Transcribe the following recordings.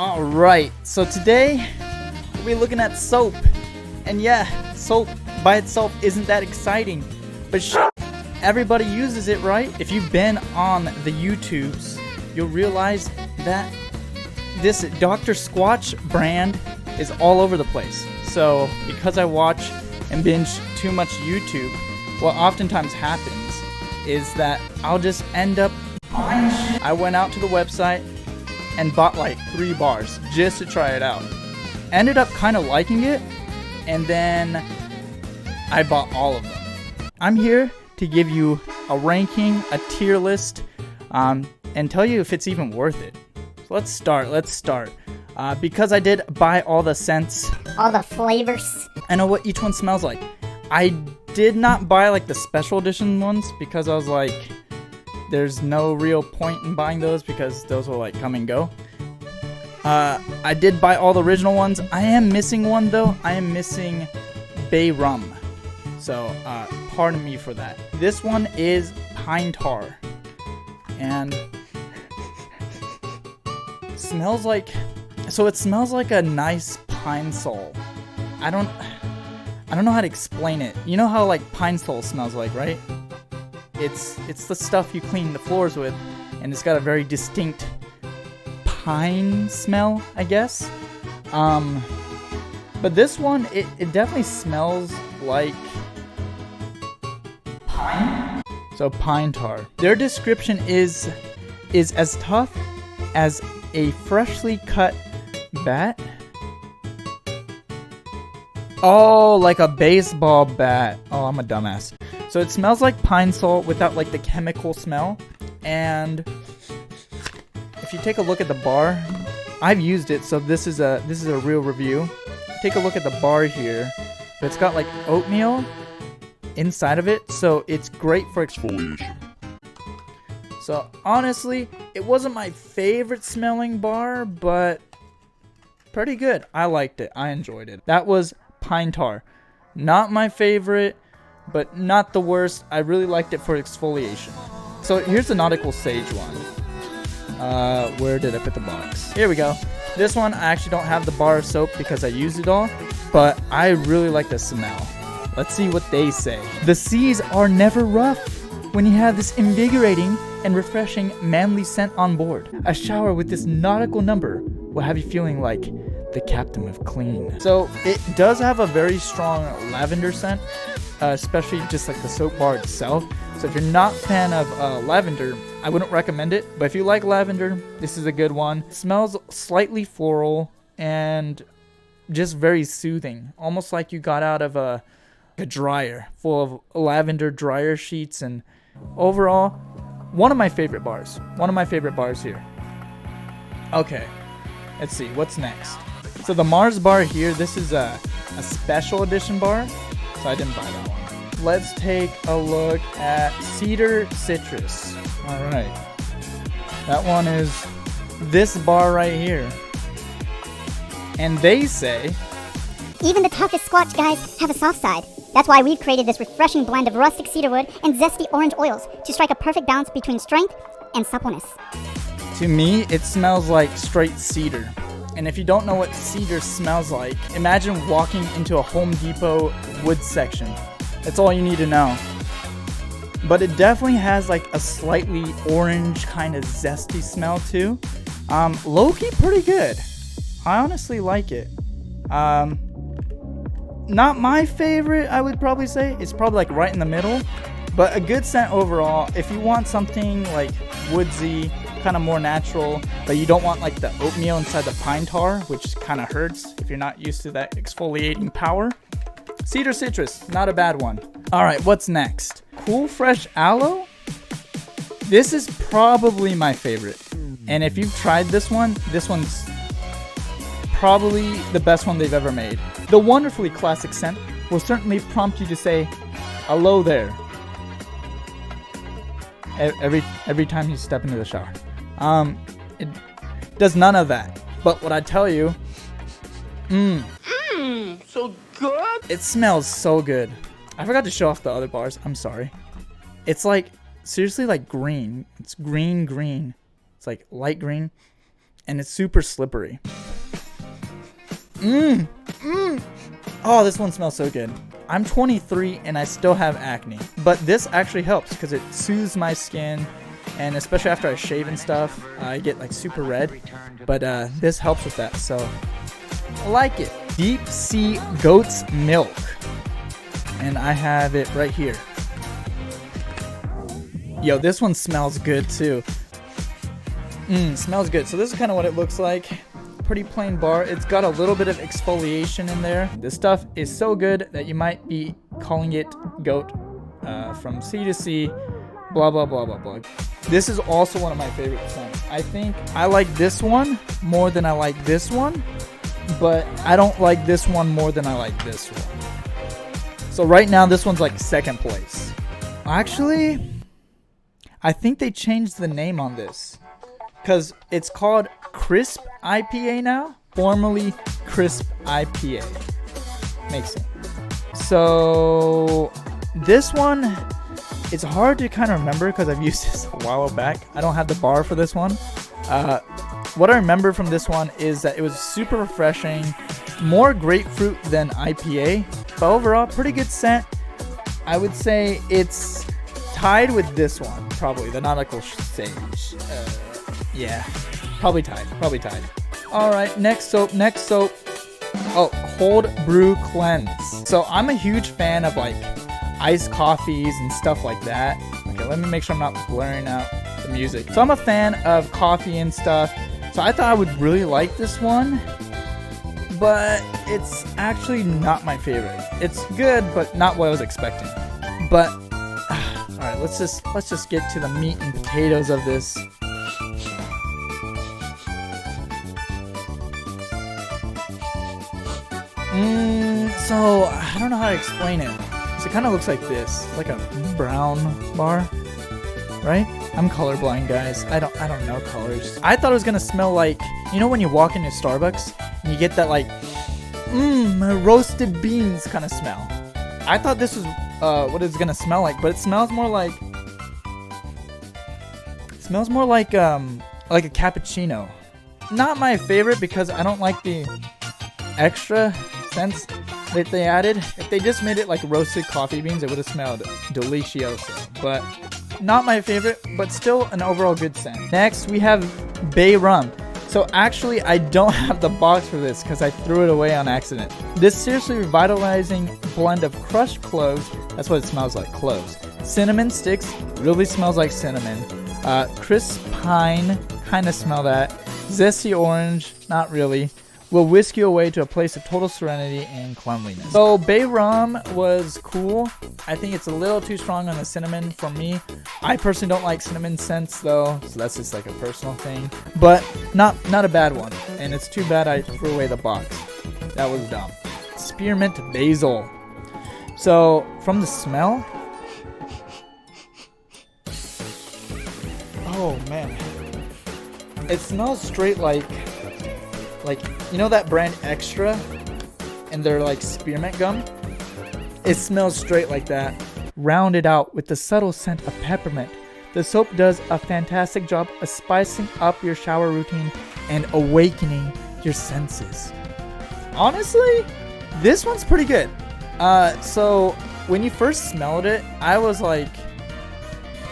Alright, so today we're looking at soap. And yeah, soap by itself isn't that exciting, but everybody uses it, right? If you've been on the YouTubes, you'll realize that this Dr. Squatch brand is all over the place. So because I watch and binge too much YouTube, what oftentimes happens is that I'll just end up buying shit. I went out to the website and bought like 3 bars just to try it out. Ended up kind of liking it, and then I bought all of them. I'm here to give you a ranking, a tier list, and tell you if it's even worth it. So let's start. Because I did buy all the scents, all the flavors, I know what each one smells like. I did not buy like the special edition ones because I was like, there's no real point in buying those because those will like come and go. I did buy all the original ones. I am missing one though. I am missing Bay Rum. So pardon me for that. This one is Pine Tar. And smells like, so it smells like a nice pine sol. I don't know how to explain it. You know how like pine sol smells like, right? It's the stuff you clean the floors with, and it's got a very distinct pine smell, I guess. But this one, it definitely smells like pine. So Pine Tar. Their description is as tough as a freshly cut bat. Oh, like a baseball bat. Oh, I'm a dumbass. So it smells like pine sol without like the chemical smell. And if you take a look at the bar, I've used it, so this is a real review. Take a look at the bar here. It's got like oatmeal inside of it, so it's great for exfoliation. So honestly, it wasn't my favorite smelling bar, but pretty good. I liked it. I enjoyed it. That was Pine Tar. Not my favorite, but not the worst. I really liked it for exfoliation. So here's the Nautical Sage one. Where did I put the box? Here we go. This one, I actually don't have the bar of soap because I used it all, but I really like the smell. Let's see what they say. The seas are never rough when you have this invigorating and refreshing manly scent on board. A shower with this nautical number will have you feeling like the captain of clean. So it does have a very strong lavender scent, especially just like the soap bar itself. So if you're not a fan of lavender, I wouldn't recommend it. But if you like lavender, this is a good one. It smells slightly floral and just very soothing. Almost like you got out of a dryer full of lavender dryer sheets. And overall, one of my favorite bars. One of my favorite bars here. Okay, let's see. What's next? So the Mars bar here, this is a special edition bar. So I didn't buy that one. Let's take a look at Cedar Citrus. All right. That one is this bar right here. And they say, even the toughest Squatch guys have a soft side. That's why we've created this refreshing blend of rustic cedarwood and zesty orange oils to strike a perfect balance between strength and suppleness. To me, it smells like straight cedar. And if you don't know what cedar smells like, imagine walking into a Home Depot wood section. That's all you need to know. But it definitely has like a slightly orange kind of zesty smell too. Lowkey, pretty good. I honestly like it. Not my favorite, I would probably say. It's probably like right in the middle. But a good scent overall. If you want something like woodsy, kind of more natural, but you don't want like the oatmeal inside the pine tar, which kind of hurts if you're not used to that exfoliating power. Cedar Citrus, not a bad one. All right, what's next? Cool Fresh Aloe. This is probably my favorite. And if you've tried this one's probably the best one they've ever made. The wonderfully classic scent will certainly prompt you to say, hello there. Every time you step into the shower. It does none of that. But what I tell you, so good. It smells so good. I forgot to show off the other bars. I'm sorry. It's like seriously like green. It's green. It's like light green. and it's super slippery. Oh, this one smells so good. I'm 23 and I still have acne, but this actually helps because it soothes my skin, and especially after I shave and stuff, I get like super red, but this helps with that, so I like it. Deep Sea Goat's Milk, and I have it right here. Yo, this one smells good too. Smells good. So this is kind of what it looks like. Pretty plain bar. It's got a little bit of exfoliation in there. This stuff is so good that you might be calling it goat from sea to sea, blah blah blah blah blah. This is also one of my favorite scents. I think I like this one more than I like this one, but I don't like this one more than I like this one. So right now this one's like second place. Actually, I think they changed the name on this because it's called Crisp IPA now, formerly Crisp IPA. Makes sense. So this one, it's hard to kind of remember because I've used this a while back. I don't have the bar for this one. What I remember from this one is that it was super refreshing, more grapefruit than IPA, but overall pretty good scent. I would say it's tied with this one, probably the Nautical Sage. Yeah, probably tied. All right, next soap. Oh, Cold Brew Cleanse. So I'm a huge fan of like iced coffees and stuff like that. Okay, let me make sure I'm not blurring out the music. So I'm a fan of coffee and stuff. So I thought I would really like this one, but it's actually not my favorite. It's good, but not what I was expecting. But all right, let's just get to the meat and potatoes of this. So I don't know how to explain it. So it kind of looks like this, like a brown bar, right? I'm colorblind, guys. I don't know colors. I thought it was gonna smell like, you know, when you walk into Starbucks and you get that like, roasted beans kind of smell. I thought this was what it's gonna smell like, but it smells more like a cappuccino. Not my favorite because I don't like the extra scents that they added. If they just made it like roasted coffee beans, it would have smelled delicioso. But not my favorite, but still an overall good scent. Next, we have Bay Rum. So actually, I don't have the box for this because I threw it away on accident. This seriously revitalizing blend of crushed cloves. That's what it smells like, cloves. Cinnamon sticks, really smells like cinnamon. Crisp pine, kind of smell that. Zesty orange, not really. Will whisk you away to a place of total serenity and cleanliness. So Bay Rum was cool. I think it's a little too strong on the cinnamon for me. I personally don't like cinnamon scents though, so that's just like a personal thing. But not a bad one. And it's too bad I threw away the box. That was dumb. Spearmint basil. So from the smell, oh man, it smells straight like, you know that brand Extra and their like spearmint gum? It smells straight like that. Rounded out with the subtle scent of peppermint, the soap does a fantastic job of spicing up your shower routine and awakening your senses. Honestly, this one's pretty good. So when you first smelled it, I was like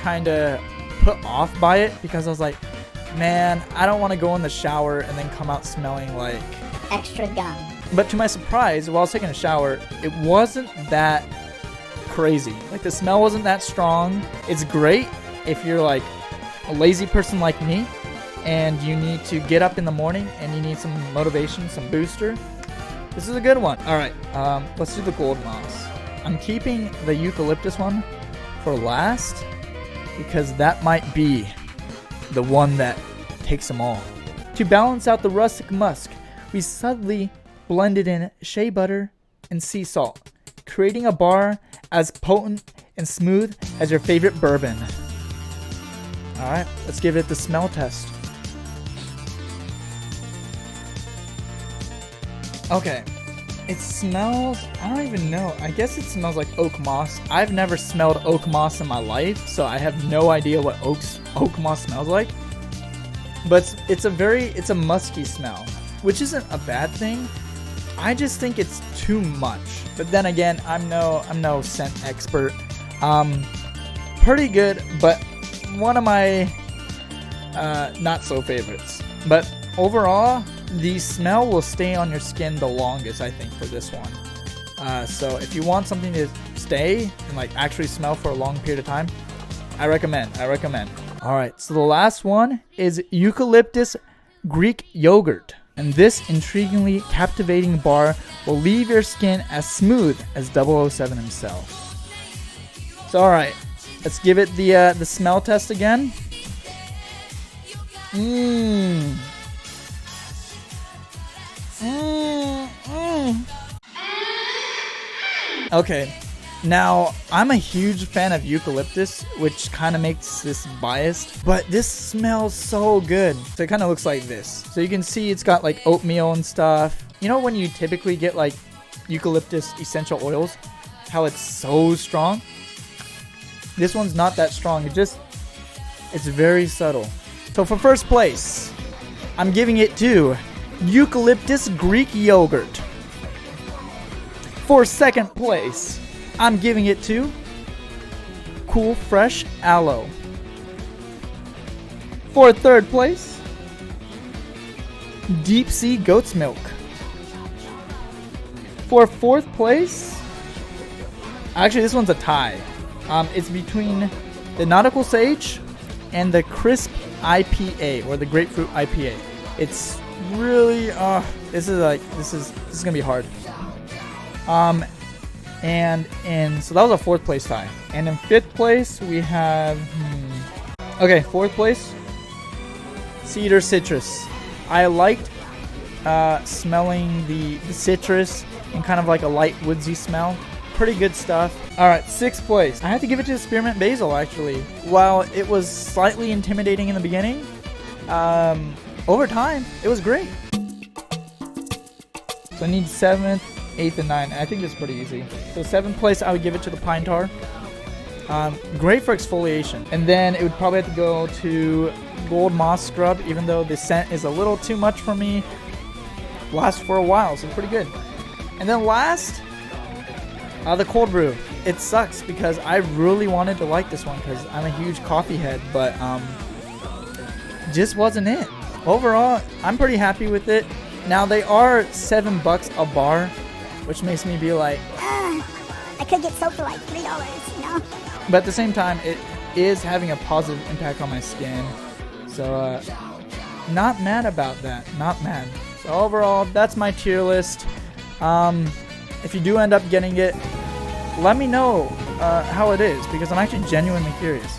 kind of put off by it because I was like, man, I don't want to go in the shower and then come out smelling like Extra gum. But to my surprise, while I was taking a shower, it wasn't that crazy. Like the smell wasn't that strong. It's great if you're like a lazy person like me and you need to get up in the morning and you need some motivation, some booster. This is a good one. All right, let's do the gold moss. I'm keeping the eucalyptus one for last because that might be the one that takes them all. To balance out the rustic musk, we subtly blended in shea butter and sea salt, creating a bar as potent and smooth as your favorite bourbon. All right, let's give it the smell test. Okay, it smells, I don't even know. I guess it smells like oak moss. I've never smelled oak moss in my life, so I have no idea what oak moss smells like. but it's a musky smell, which isn't a bad thing. I just think it's too much. But then again, I'm no scent expert. Pretty good, but one of my not so favorites. But overall, the smell will stay on your skin the longest, I think, for this one. So if you want something to stay and like actually smell for a long period of time, I recommend. All right, so the last one is eucalyptus Greek yogurt. And this intriguingly captivating bar will leave your skin as smooth as 007 himself. So all right, let's give it the smell test again. Okay, now I'm a huge fan of eucalyptus, which kind of makes this biased, but this smells so good. So it kind of looks like this. So you can see it's got like oatmeal and stuff. You know when you typically get like eucalyptus essential oils, how it's so strong? This one's not that strong. It's very subtle. So for first place, I'm giving it to eucalyptus Greek yogurt. For second place, I'm giving it to Cool Fresh Aloe. For third place, Deep Sea Goat's Milk. For fourth place, actually this one's a tie. It's between the Nautical Sage and the Crisp IPA, or the Grapefruit IPA. It's really this is gonna be hard. So that was a fourth place tie. And in fifth place we have okay, fourth place, Cedar Citrus. I liked smelling the citrus and kind of like a light woodsy smell. Pretty good stuff. All right, sixth place. I have to give it to Spearmint Basil, actually. While it was slightly intimidating in the beginning, over time, it was great. So I need 7th, 8th, and 9th. I think it's pretty easy. So 7th place, I would give it to the Pine Tar. Great for exfoliation. And then it would probably have to go to Gold Moss Scrub, even though the scent is a little too much for me. Lasts for a while, so pretty good. And then last, the Cold Brew. It sucks because I really wanted to like this one because I'm a huge coffee head, but just wasn't it. Overall, I'm pretty happy with it. Now they are $7 a bar, which makes me be like, I could get soap for like $3, you know? but at the same time, it is having a positive impact on my skin. So, not mad about that. Not mad. So overall, that's my tier list. If you do end up getting it, let me know how it is, because I'm actually genuinely curious.